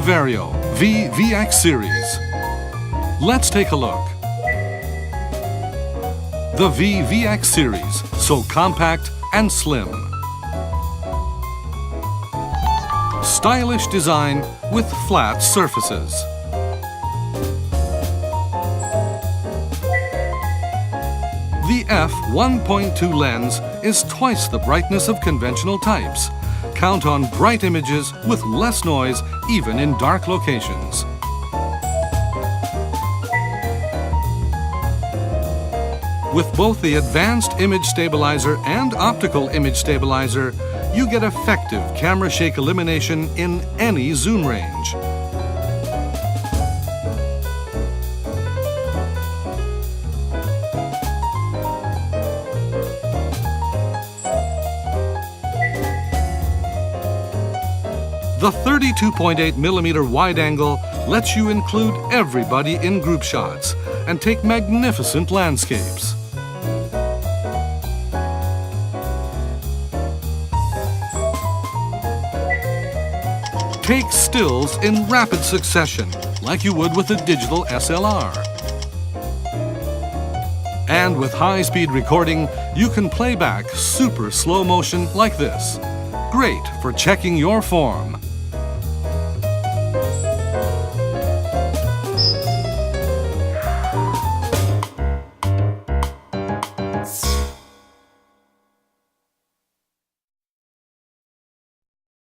Vario VX series. Let's take a look. The VX series, so compact and slim. Stylish design with flat surfaces. The f1.2 lens is twice the brightness of conventional types. Count on bright images with less noise even in dark locations. With both the advanced image stabilizer and optical image stabilizer, you get effective camera shake elimination in any zoom range. The 32.8mm wide angle lets you include everybody in group shots and take magnificent landscapes. Take stills in rapid succession, like you would with a digital SLR. And with high-speed recording, you can play back super slow motion like this. Great for checking your form.